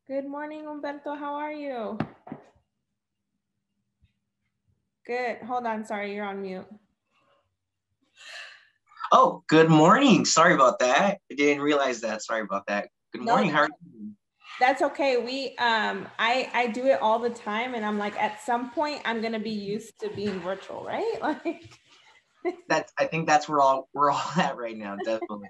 Good morning, Humberto. How are you? Good. Hold on. Sorry, you're on mute. Oh, good morning. Sorry about that. I didn't realize that. Sorry about that. Good No, morning. How are you? that's okay. I do it all the time, and I'm like, at some point, I'm gonna be used to being virtual, right? Like, I think that's where we're all at right now. Definitely.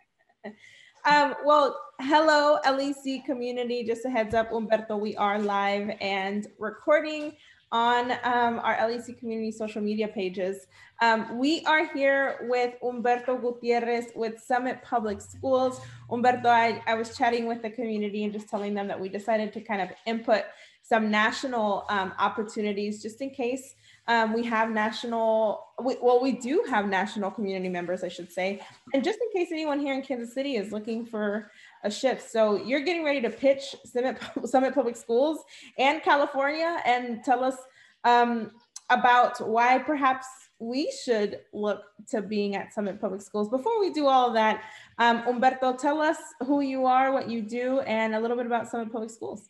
well, hello, LEC community. Just a heads up, Humberto, we are live and recording on our LEC community social media pages. We are here with Humberto Gutierrez with Summit Public Schools. Humberto, I was chatting with the community and just telling them that we decided to kind of input some national opportunities just in case we have we do have national community members, I should say. And just in case anyone here in Kansas City is looking for a shift. So you're getting ready to pitch Summit Public Schools and California and tell us about why perhaps we should look to being at Summit Public Schools. Before we do all of that, Humberto, tell us who you are, what you do, and a little bit about Summit Public Schools.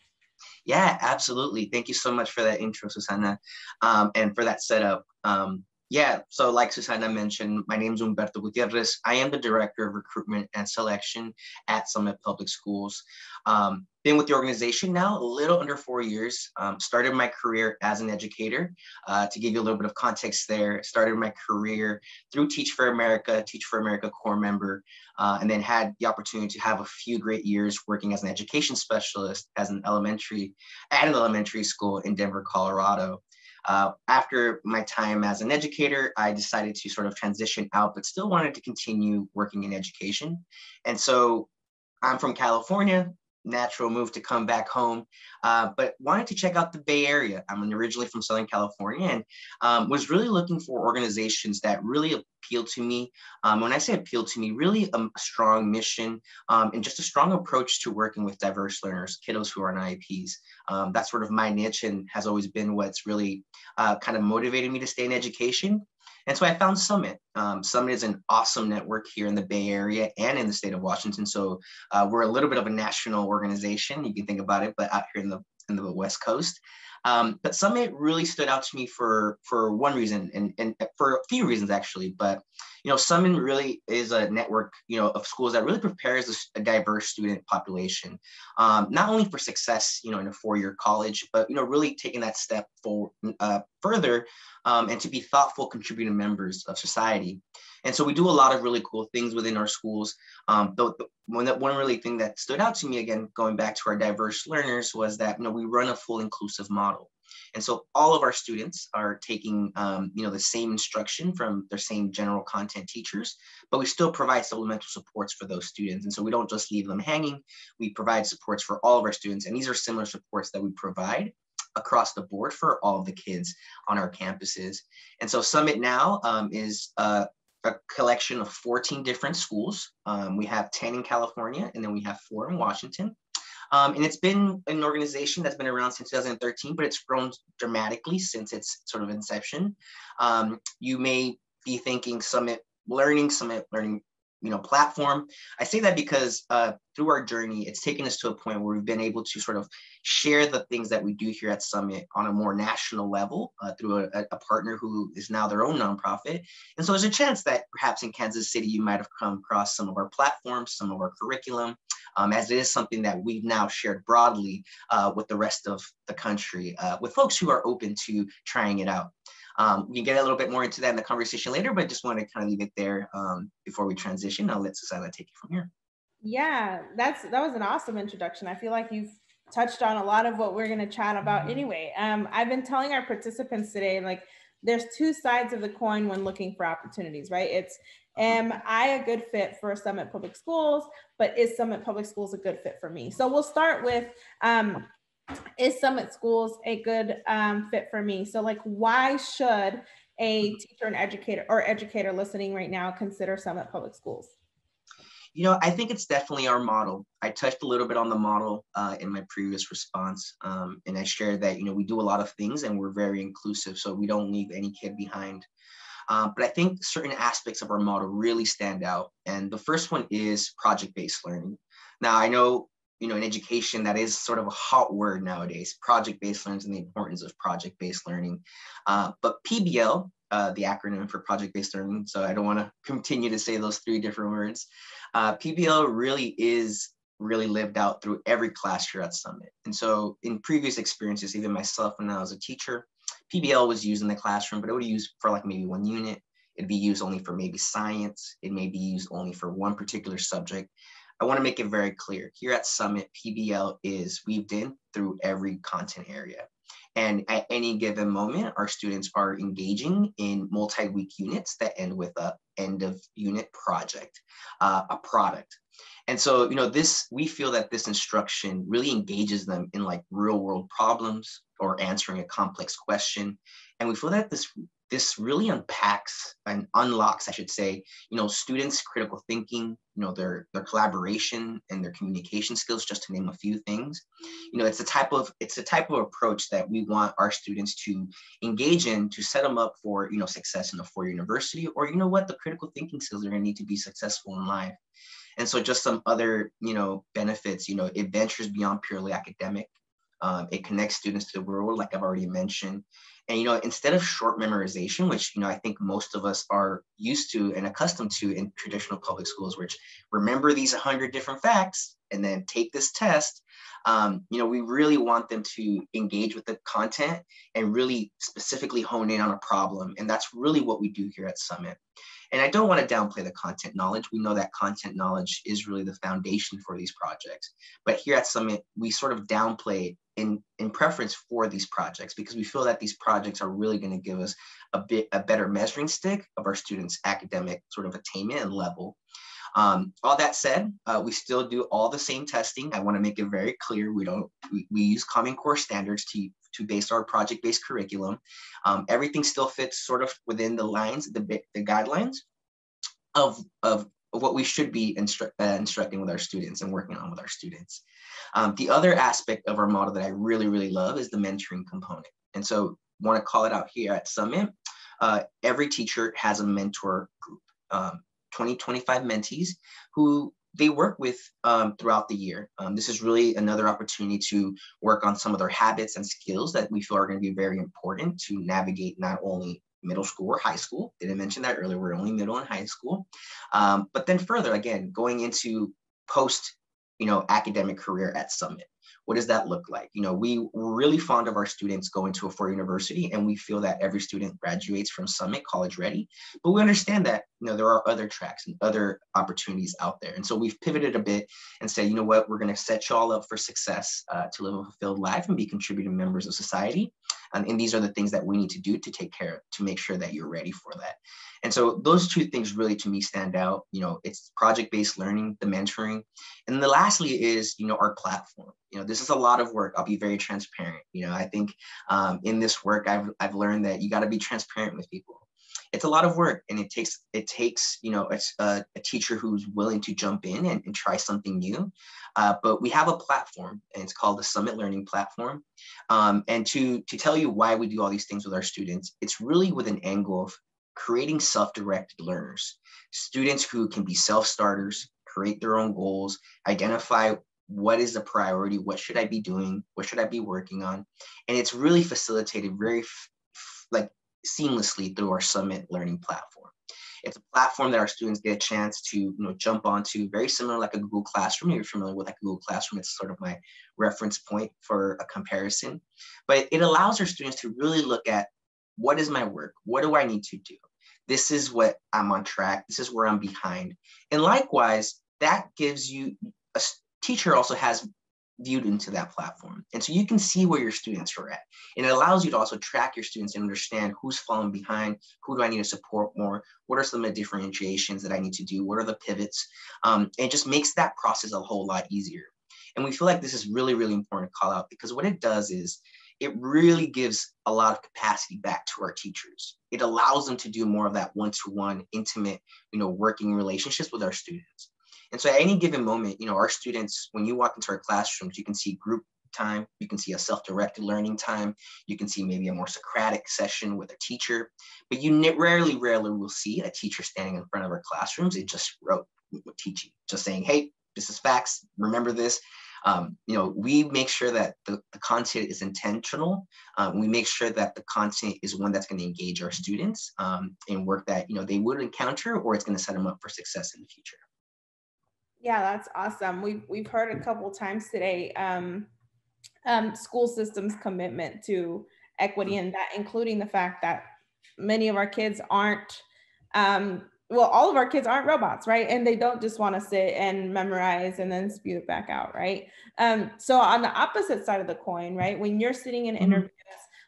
Yeah, absolutely. Thank you so much for that intro, Susana, and for that setup. Yeah, so like Susana mentioned, my name is Humberto Gutierrez. I am the Director of Recruitment and Selection at Summit Public Schools. Been with the organization now a little under 4 years. Started my career as an educator. To give you a little bit of context there, started my career through Teach for America Corps member, and then had the opportunity to have a few great years working as an education specialist at an elementary school in Denver, Colorado. After my time as an educator, I decided to sort of transition out, but still wanted to continue working in education. And so I'm from California, natural move to come back home, but wanted to check out the Bay Area. I'm originally from Southern California and was really looking for organizations that really appealed to me. When I say appealed to me, really a strong mission and just a strong approach to working with diverse learners, kiddos who are on IEPs. That's sort of my niche and has always been what's really kind of motivated me to stay in education. And so I found Summit. Summit is an awesome network here in the Bay Area and in the state of Washington. So we're a little bit of a national organization, you can think about it, but out here in the West Coast. But Summit really stood out to me for one reason and for a few reasons actually. But Summit really is a network of schools that really prepares a diverse student population, not only for success in a 4-year college, but really taking that step further and to be thoughtful contributing members of society. And so we do a lot of really cool things within our schools. One really thing that stood out to me, again, going back to our diverse learners, was that we run a full inclusive model. And so all of our students are taking the same instruction from their same general content teachers, but we still provide supplemental supports for those students. And so we don't just leave them hanging, we provide supports for all of our students. And these are similar supports that we provide across the board for all of the kids on our campuses. And so Summit now is a collection of 14 different schools. We have 10 in California, and then we have 4 in Washington. And it's been an organization that's been around since 2013, but it's grown dramatically since its sort of inception. You may be thinking Summit Learning platform. I say that because through our journey, it's taken us to a point where we've been able to sort of share the things that we do here at Summit on a more national level through a partner who is now their own nonprofit. And so there's a chance that perhaps in Kansas City, you might have come across some of our platforms, some of our curriculum, as it is something that we've now shared broadly with the rest of the country, with folks who are open to trying it out. We can get a little bit more into that in the conversation later, but I just want to kind of leave it there before we transition. I'll let Susana take it from here. Yeah, that was an awesome introduction. I feel like you've touched on a lot of what we're going to chat about anyway. I've been telling our participants today, like, there's 2 sides of the coin when looking for opportunities, right? It's, am I a good fit for Summit Public Schools, but is Summit Public Schools a good fit for me? So we'll start with, is Summit Schools a good fit for me? So like, why should a teacher and educator listening right now consider Summit Public Schools? I think it's definitely our model. I touched a little bit on the model in my previous response, and I shared that, we do a lot of things and we're very inclusive, so we don't leave any kid behind. But I think certain aspects of our model really stand out. And the first one is project-based learning. Now, I know, in education, that is sort of a hot word nowadays, project-based learning and the importance of project-based learning. But PBL, the acronym for project-based learning, so I don't want to continue to say those three different words. PBL really is lived out through every class here at Summit. And so in previous experiences, even myself when I was a teacher, PBL was used in the classroom, but it would be used for like maybe one unit. It'd be used only for maybe science. It may be used only for one particular subject. I want to make it very clear. Here at Summit, PBL is weaved in through every content area. And at any given moment, our students are engaging in multi-week units that end with a end of unit project, a product. And so, we feel that this instruction really engages them in like real world problems or answering a complex question. And we feel that this really unpacks and unlocks, I should say, students' critical thinking, their collaboration and their communication skills, just to name a few things. It's the type of approach that we want our students to engage in to set them up for, success in a four-year university, or the critical thinking skills they're going to need to be successful in life. And so just some other, benefits, it ventures beyond purely academic. It connects students to the real world, like I've already mentioned. And, instead of short memorization, which, I think most of us are used to and accustomed to in traditional public schools, which remember these 100 different facts and then take this test, we really want them to engage with the content and really specifically hone in on a problem. And that's really what we do here at Summit. And I don't want to downplay the content knowledge. We know that content knowledge is really the foundation for these projects. But here at Summit, we sort of downplay in preference for these projects, because we feel that these projects are really going to give us a better measuring stick of our students' academic sort of attainment and level. All that said, we still do all the same testing. I want to make it very clear. We use Common Core standards to base our project-based curriculum. Everything still fits sort of within the lines, the guidelines of what we should be instructing with our students and working on with our students. The other aspect of our model that I really, really love is the mentoring component. And so want to call it out here at Summit. Every teacher has a mentor group, 25 mentees who they work with throughout the year. This is really another opportunity to work on some of their habits and skills that we feel are going to be very important to navigate not only middle school or high school. Didn't mention that earlier, we're only middle and high school. But then further, again, going into post, academic career at Summit. What does that look like? We really fond of our students going to a four-year university, and we feel that every student graduates from Summit college ready. But we understand that, there are other tracks and other opportunities out there. And so we've pivoted a bit and said, we're going to set you all up for success to live a fulfilled life and be contributing members of society. And these are the things that we need to do to take care of, to make sure that you're ready for that. And so those two things really to me stand out. It's project-based learning, the mentoring. And then lastly is, our platform. This is a lot of work. I'll be very transparent. I think in this work, I've learned that you got to be transparent with people. It's a lot of work, and it takes a teacher who's willing to jump in and try something new. But we have a platform, and it's called the Summit Learning Platform. And to tell you why we do all these things with our students, it's really with an angle of creating self-directed learners, students who can be self-starters, create their own goals, identify what is the priority, what should I be doing, what should I be working on. And it's really facilitated very seamlessly through our Summit Learning Platform. It's a platform that our students get a chance to jump onto, very similar like a Google Classroom. You're familiar with like Google Classroom. It's sort of my reference point for a comparison. But it allows our students to really look at, what is my work? What do I need to do? This is what I'm on track. This is where I'm behind. And likewise, that gives you, a teacher also has viewed into that platform. And so you can see where your students are at. And it allows you to also track your students and understand who's falling behind, who do I need to support more, what are some of the differentiations that I need to do, what are the pivots, and it just makes that process a whole lot easier. And we feel like this is really, really important to call out, because what it does is it really gives a lot of capacity back to our teachers. It allows them to do more of that one-to-one intimate, working relationships with our students. And so at any given moment, our students, when you walk into our classrooms, you can see group time, you can see a self-directed learning time, you can see maybe a more Socratic session with a teacher, but you rarely will see a teacher standing in front of our classrooms. It just wrote teaching, just saying, hey, this is facts, remember this. We make sure that the content is intentional. We make sure that the content is one that's going to engage our students in work that, they would encounter, or it's going to set them up for success in the future. Yeah, that's awesome. We've heard a couple times today, school systems commitment to equity, and that including the fact that many of our kids aren't, all of our kids aren't robots, right? And they don't just want to sit and memorize and then spew it back out, right? So on the opposite side of the coin, right, when you're sitting in interviews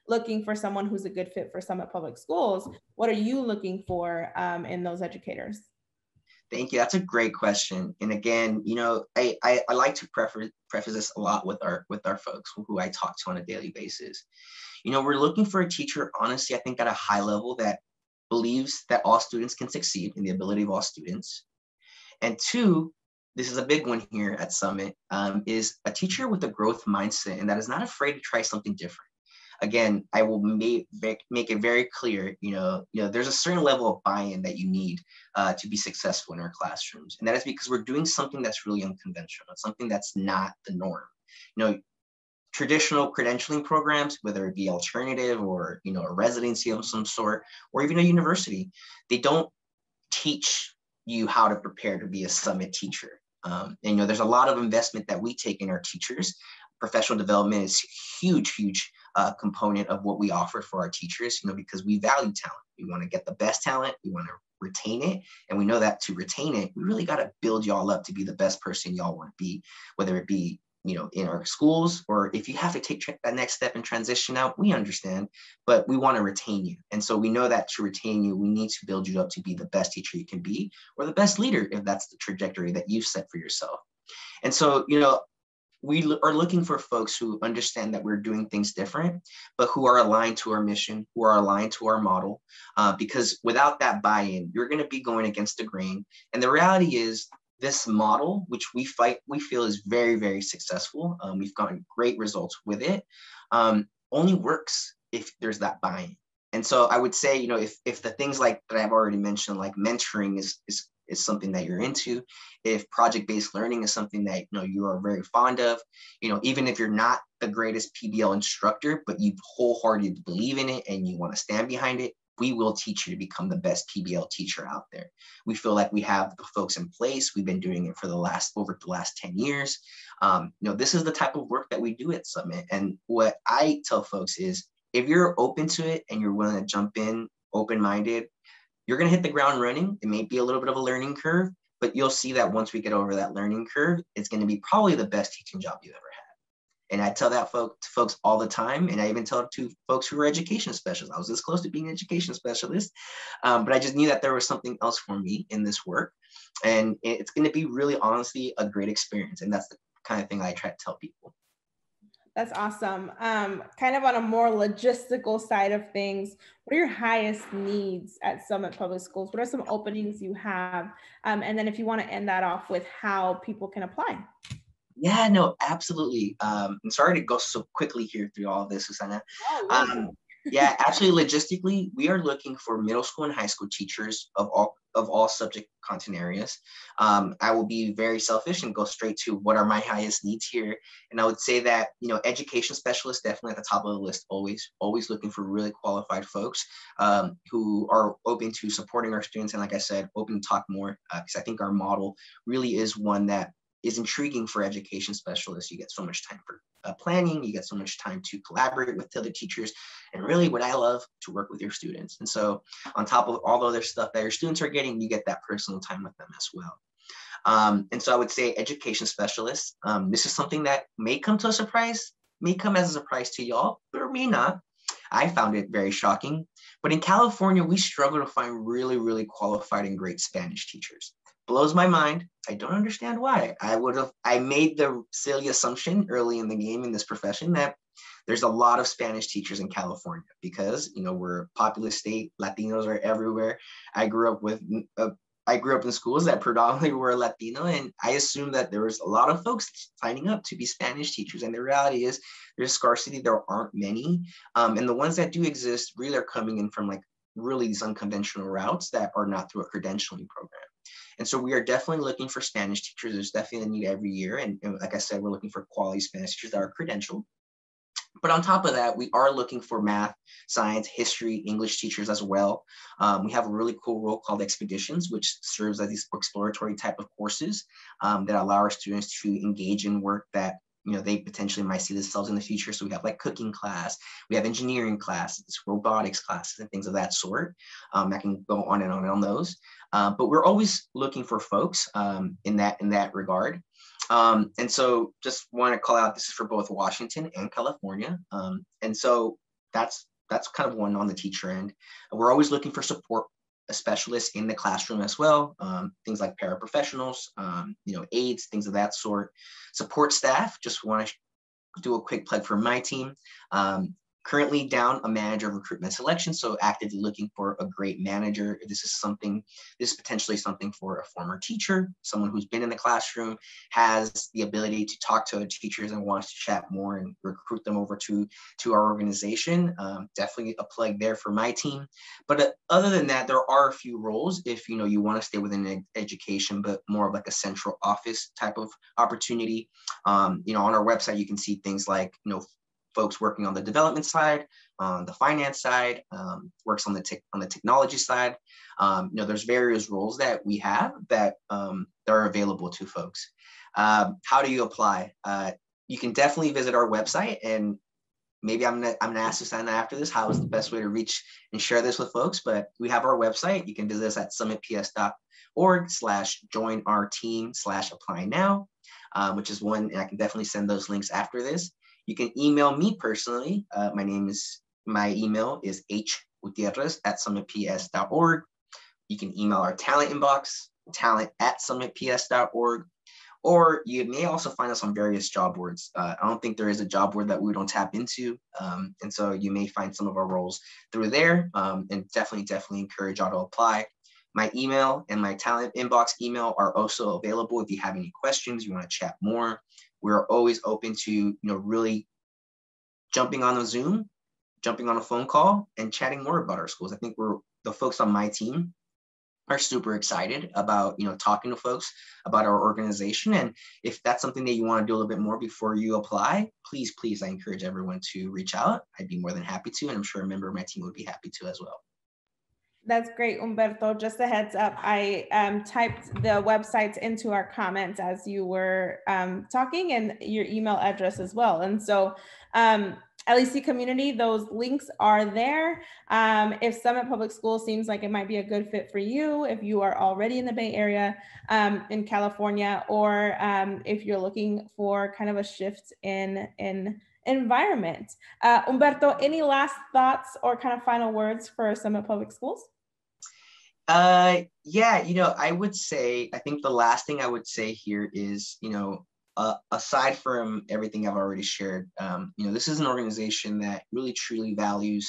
looking for someone who's a good fit for Summit Public Schools, what are you looking for in those educators? Thank you. That's a great question. And again, I like to preface this a lot with our folks who I talk to on a daily basis. We're looking for a teacher, honestly, I think at a high level that believes that all students can succeed in the ability of all students. And two, this is a big one here at Summit, is a teacher with a growth mindset and that is not afraid to try something different. Again, I will make it very clear, there's a certain level of buy-in that you need to be successful in our classrooms. And that is because we're doing something that's really unconventional. It's something that's not the norm. Traditional credentialing programs, whether it be alternative or, a residency of some sort, or even a university, they don't teach you how to prepare to be a Summit teacher. And, there's a lot of investment that we take in our teachers. Professional development is huge component of what we offer for our teachers, because we value talent. We want to get the best talent. We want to retain it. And we know that to retain it, we really got to build y'all up to be the best person y'all want to be, whether it be, in our schools, or if you have to take that next step and transition out, we understand, but we want to retain you. And so we know that to retain you, we need to build you up to be the best teacher you can be, or the best leader, if that's the trajectory that you've set for yourself. And so, we are looking for folks who understand that we're doing things different, but who are aligned to our mission, who are aligned to our model, because without that buy-in, you're going to be going against the grain. And the reality is, this model, which we feel is very, very successful. We've gotten great results with it. Only works if there's that buy-in. And so I would say, if the things like that I've already mentioned, like mentoring is something that you're into, if project-based learning is something that you are very fond of, even if you're not the greatest PBL instructor, but you wholeheartedly believe in it and you want to stand behind it, we will teach you to become the best PBL teacher out there. We feel like we have the folks in place. We've been doing it for over the last 10 years. This is the type of work that we do at Summit. And what I tell folks is, if you're open to it and you're willing to jump in, open-minded, you're going to hit the ground running. It may be a little bit of a learning curve, but you'll see that once we get over that learning curve, it's going to be probably the best teaching job you've ever had. And I tell that to folks all the time. And I even tell it to folks who are education specialists. I was this close to being an education specialist, but I just knew that there was something else for me in this work. And it's going to be really, honestly, a great experience. And that's the kind of thing I try to tell people. That's awesome. Kind of on a more logistical side of things, what are your highest needs at Summit Public Schools? What are some openings you have? And then if you want to end that off with how people can apply. Yeah, no, absolutely. I'm sorry to go so quickly here through all of this, Susanna. Yeah, absolutely. Logistically, we are looking for middle school and high school teachers of all subject content areas. I will be very selfish and go straight to what are my highest needs here. And I would say that, education specialists definitely at the top of the list, always looking for really qualified folks who are open to supporting our students. And like I said, open to talk more, because I think our model really is one that is intriguing for education specialists. You get so much time for planning, you get so much time to collaborate with other teachers, and really what I love, to work with your students. And so on top of all the other stuff that your students are getting, you get that personal time with them as well. And so I would say education specialists, this is something that may come as a surprise to y'all, or may not. I found it very shocking, but in California, we struggle to find really, really qualified and great Spanish teachers. Blows my mind. I don't understand why. I made the silly assumption early in the game in this profession that there's a lot of Spanish teachers in California because, we're a populous state. Latinos are everywhere. I grew up in schools that predominantly were Latino, and I assumed that there was a lot of folks signing up to be Spanish teachers. And the reality is there's scarcity. There aren't many. And the ones that do exist really are coming in from really these unconventional routes that are not through a credentialing program. And so we are definitely looking for Spanish teachers. There's definitely a need every year. And like I said, we're looking for quality Spanish teachers that are credentialed. But on top of that, we are looking for math, science, history, English teachers as well. We have a really cool role called Expeditions, which serves as these exploratory type of courses that allow our students to engage in work that they potentially might see themselves in the future. So we have like cooking class, we have engineering classes, robotics classes, and things of that sort. I can go on and on those. But we're always looking for folks in that regard. And so just want to call out, this is for both Washington and California. And so that's kind of one on the teacher end. We're always looking for support specialists in the classroom as well. Things like paraprofessionals, aides, things of that sort. Support staff, just want to do a quick plug for my team. Currently down a manager of recruitment selection, so actively looking for a great manager. This is potentially something for a former teacher, someone who's been in the classroom, has the ability to talk to other teachers and wants to chat more and recruit them over to our organization. Definitely a plug there for my team. But other than that, there are a few roles if you want to stay within education, but more of like a central office type of opportunity. On our website, you can see things like folks working on the development side, the finance side, works on the technology side. There's various roles that we have that are available to folks. How do you apply? You can definitely visit our website, and maybe I'm gonna ask Susanna after this, how is the best way to reach and share this with folks? But we have our website. You can visit us at summitps.org/join-our-team/apply now, which is one, and I can definitely send those links after this. You can email me personally. My email is hgutierrez@summitps.org. You can email our talent inbox, talent@summitps.org. Or you may also find us on various job boards. I don't think there is a job board that we don't tap into. And so you may find some of our roles through there, and definitely encourage y'all to apply. My email and my talent inbox email are also available if you have any questions, you want to chat more. We're always open to, really jumping on a Zoom, jumping on a phone call, and chatting more about our schools. I think the folks on my team are super excited about, talking to folks about our organization. And if that's something that you want to do a little bit more before you apply, please, I encourage everyone to reach out. I'd be more than happy to, and I'm sure a member of my team would be happy to as well. That's great, Humberto. Just a heads up, I typed the websites into our comments as you were talking, and your email address as well. And so LEC community, those links are there. If Summit Public School seems like it might be a good fit for you, if you are already in the Bay Area in California, or if you're looking for kind of a shift in environment. Humberto, any last thoughts or kind of final words for Summit Public Schools? Yeah, I would say, I think the last thing I would say here is, aside from everything I've already shared, this is an organization that really truly values,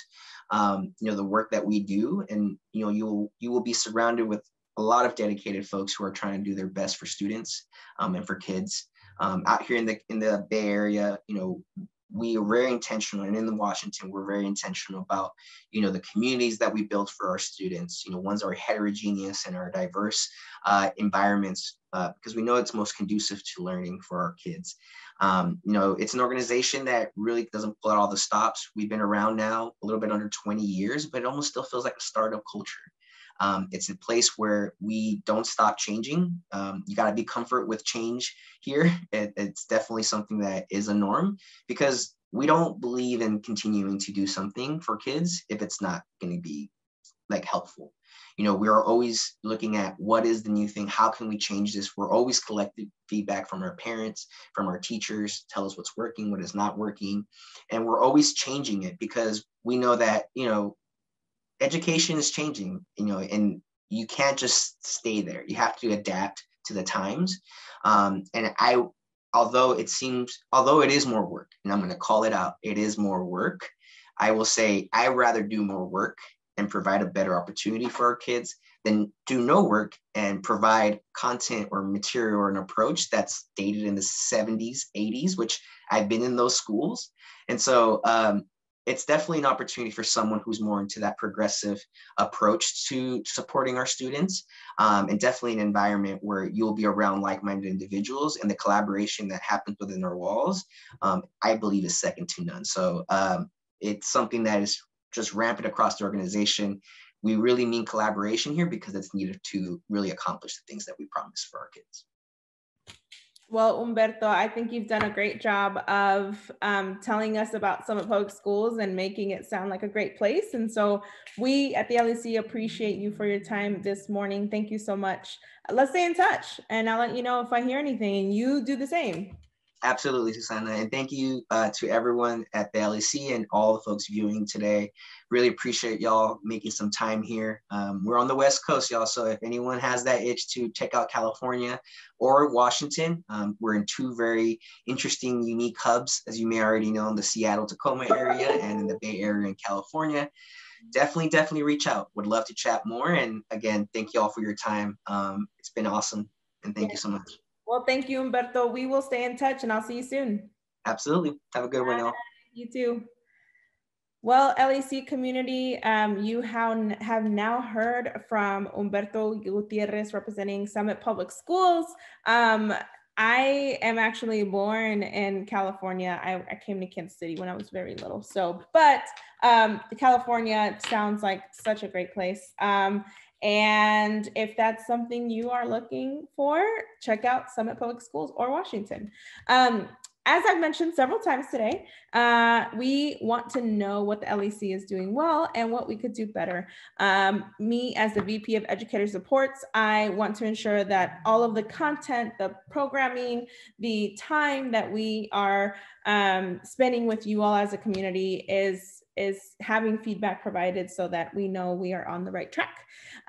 the work that we do. And, you will be surrounded with a lot of dedicated folks who are trying to do their best for students and for kids. Out here in the Bay Area, we are very intentional, and in Washington, we're very intentional about, the communities that we build for our students, ones that are heterogeneous and are diverse environments, because we know it's most conducive to learning for our kids. It's an organization that really doesn't pull out all the stops. We've been around now a little bit under 20 years, but it almost still feels like a startup culture. It's a place where we don't stop changing. You got to be comfort with change here. It's definitely something that is a norm, because we don't believe in continuing to do something for kids if it's not going to be helpful. We are always looking at what is the new thing, how can we change this? We're always collecting feedback from our parents, from our teachers, tell us what's working, what is not working. And we're always changing it, because we know that, education is changing, and you can't just stay there. You have to adapt to the times. Although it is more work, and I'm going to call it out, it is more work. I will say I'd rather do more work and provide a better opportunity for our kids than do no work and provide content or material or an approach that's dated in the 70s, 80s, which I've been in those schools. And so it's definitely an opportunity for someone who's more into that progressive approach to supporting our students, and definitely an environment where you'll be around like-minded individuals, and the collaboration that happens within our walls, I believe is second to none. So it's something that is just rampant across the organization. We really mean collaboration here because it's needed to really accomplish the things that we promise for our kids. Well, Humberto, I think you've done a great job of telling us about Summit Public Schools and making it sound like a great place. And so we at the LEC appreciate you for your time this morning. Thank you so much. Let's stay in touch, and I'll let you know if I hear anything, and you do the same. Absolutely, Susana. And thank you to everyone at the LEC and all the folks viewing today. Really appreciate y'all making some time here. We're on the West Coast, y'all. So if anyone has that itch to check out California or Washington, we're in two very interesting, unique hubs, as you may already know, in the Seattle-Tacoma area and in the Bay Area in California. Definitely reach out. Would love to chat more. And again, thank you all for your time. It's been awesome. And thank you so much. Well, thank you, Humberto. We will stay in touch, and I'll see you soon. Absolutely. Have a good one, y'all. You too. Well, LEC community, you have now heard from Humberto Gutierrez representing Summit Public Schools. I am actually born in California. I came to Kansas City when I was very little. So, but California sounds like such a great place. And if that's something you are looking for, check out Summit Public Schools or Washington. As I've mentioned several times today, we want to know what the LEC is doing well and what we could do better. Me, as the VP of Educator Supports, I want to ensure that all of the content, the programming, the time that we are spending with you all as a community is having feedback provided so that we know we are on the right track.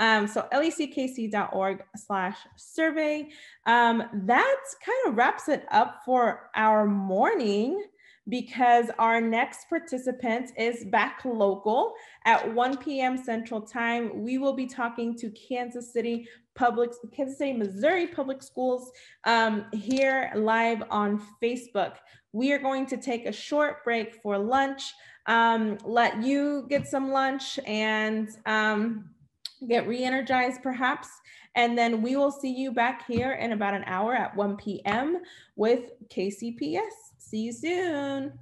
So leckc.org/survey. That kind of wraps it up for our morning, because our next participant is back local at 1 p.m. Central Time. We will be talking to Kansas City, Missouri Public Schools here live on Facebook. We are going to take a short break for lunch, let you get some lunch and get re-energized perhaps. And then we will see you back here in about an hour at 1 p.m. with KCPS. See you soon.